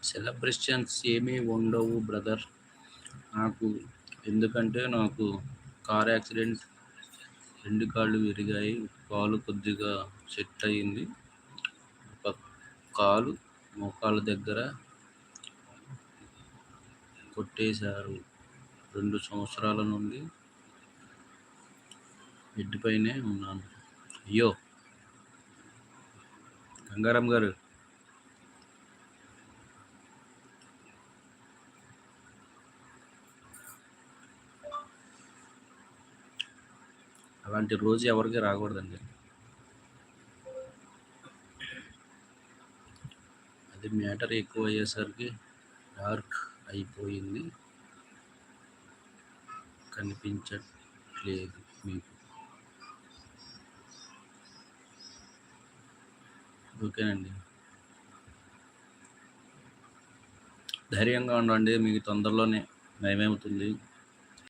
Celebrations ఏమీ ఉండవు brother నాకు. ఎందుకంటే నాకు కార్ యాక్సిడెంట్, 2 కాళ్ళు విరిగాయి. కాలు కొద్దిగా సెట్ అయింది. ఒక కాలు మోకాళ్ళ దగ్గర కొట్టేశారు. 2 సంవత్సరాల నుండి బెడ్ పైనే ఉన్నాను. అయ్యో గంగారాం గారు, అలాంటి రోజు ఎవరికి రాకూడదండి. అది మ్యాటర్ ఎక్కువ అయ్యేసరికి డార్క్ అయిపోయింది. కనిపించట్లేదు మీకు. ఓకేనండి, ధైర్యంగా ఉండండి. మీకు తొందరలోనే నయమవుతుంది.